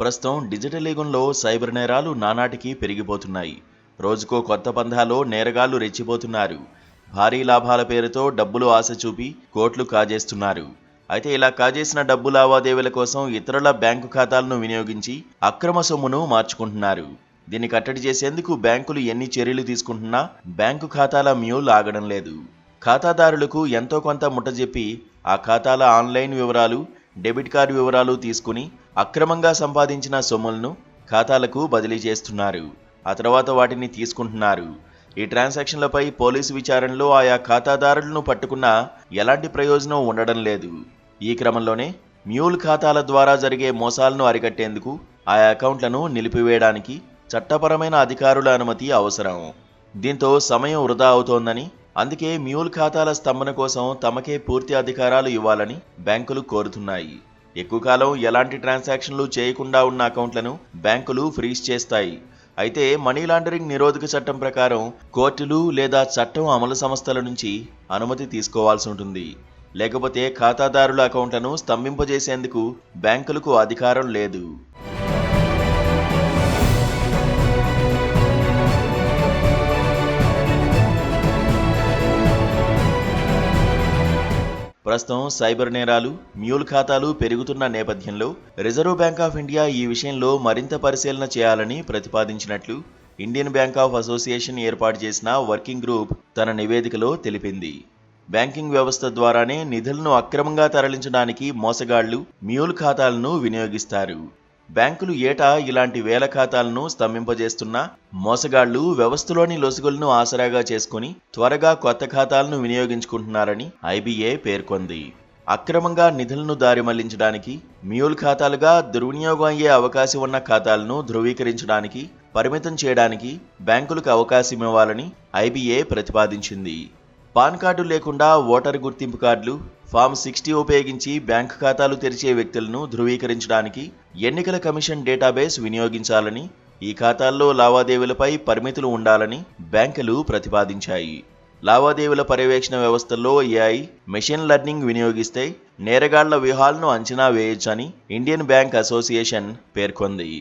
ప్రస్తుతం డిజిటల్ యుగంలో సైబర్ నేరాలు నానాటికి పెరిగిపోతున్నాయి. రోజుకో కొత్త పంథాలో నేరగాళ్లు రెచ్చిపోతున్నారు. భారీ లాభాల పేరుతో డబ్బులు ఆశ చూపి కోట్లు కాజేస్తున్నారు. అయితే ఇలా కాజేసిన డబ్బు లావాదేవీల కోసం ఇతరుల బ్యాంకు ఖాతాలను వినియోగించి అక్రమ సొమ్మును మార్చుకుంటున్నారు. దీన్ని కట్టడి చేసేందుకు బ్యాంకులు ఎన్ని చర్యలు తీసుకుంటున్నా బ్యాంకు ఖాతాల మ్యూల్ ఆగడం లేదు. ఖాతాదారులకు ఎంతో కొంత ముట్టజెప్పి ఆ ఖాతాల ఆన్లైన్ వివరాలు, డెబిట్ కార్డు వివరాలు తీసుకుని అక్రమంగా సంపాదించిన సొమ్ములను ఖాతాలకు బదిలీ చేస్తున్నారు. ఆ తర్వాత వాటిని తీసుకుంటున్నారు. ఈ ట్రాన్సాక్షన్లపై పోలీసు విచారణలో ఆయా ఖాతాదారులను పట్టుకున్నా ఎలాంటి ప్రయోజనం ఉండడం లేదు. ఈ క్రమంలోనే మ్యూల్ ఖాతాల ద్వారా జరిగే మోసాలను అరికట్టేందుకు ఆయా అకౌంట్లను నిలిపివేయడానికి చట్టపరమైన అధికారుల అనుమతి అవసరం. దీంతో సమయం వృధా అవుతోందని, అందుకే మ్యూల్ ఖాతాల స్తంభన కోసం తమకే పూర్తి అధికారాలు ఇవ్వాలని బ్యాంకులు కోరుతున్నాయి. ఎక్కువ కాలం ఎలాంటి ట్రాన్సాక్షన్లు చేయకుండా ఉన్న అకౌంట్లను బ్యాంకులు ఫ్రీజ్ చేస్తాయి. అయితే మనీ లాండరింగ్ నిరోధక చట్టం ప్రకారం కోర్టులు లేదా చట్టం అమలు సంస్థల నుంచి అనుమతి తీసుకోవాల్సి ఉంటుంది. లేకపోతే ఖాతాదారుల అకౌంట్లను స్తంభింపజేసేందుకు బ్యాంకులకు అధికారం లేదు. ప్రస్తుతం సైబర్ నేరాలు, మ్యూల్ ఖాతాలు పెరుగుతున్న నేపథ్యంలో రిజర్వ్ బ్యాంక్ ఆఫ్ ఇండియా ఈ విషయంలో మరింత పరిశీలన చేయాలని ప్రతిపాదించినట్లు ఇండియన్ బ్యాంక్ ఆఫ్ అసోసియేషన్ ఏర్పాటు చేసిన వర్కింగ్ గ్రూప్ తన నివేదికలో తెలిపింది. బ్యాంకింగ్ వ్యవస్థ ద్వారానే నిధులను అక్రమంగా తరలించడానికి మోసగాళ్లు మ్యూల్ ఖాతాలను వినియోగిస్తారు. బ్యాంకులు ఏటా ఇలాంటి వేల ఖాతాలను స్తంభింపజేస్తున్నా మోసగాళ్లు వ్యవస్థలోని లొసుగులను ఆసరాగా చేసుకుని త్వరగా కొత్త ఖాతాలను వినియోగించుకుంటున్నారని ఐబీఏ పేర్కొంది. అక్రమంగా నిధులను దారి మళ్లించడానికి, మ్యూల్ ఖాతాలుగా దుర్వినియోగం అయ్యే అవకాశం ఉన్న ఖాతాలను ధృవీకరించడానికి, పరిమితం చేయడానికి బ్యాంకులకు అవకాశం ఇవ్వాలని ఐబీఏ ప్రతిపాదించింది. పాన్ కార్డు లేకుండా ఓటరు గుర్తింపు కార్డులు, ఫామ్ 60 ఉపయోగించి బ్యాంకు ఖాతాలు తెరిచే వ్యక్తులను ధృవీకరించడానికి ఎన్నికల కమిషన్ డేటాబేస్ వినియోగించాలని, ఈ ఖాతాల్లో లావాదేవీలపై పరిమితులు ఉండాలని బ్యాంకులు ప్రతిపాదించాయి. లావాదేవీల పర్యవేక్షణ వ్యవస్థల్లో ఏఐ, మెషిన్ లెర్నింగ్ వినియోగిస్తే నేరగాళ్ల వ్యూహాలను అంచనా వేయొచ్చని ఇండియన్ బ్యాంక్ అసోసియేషన్ పేర్కొంది.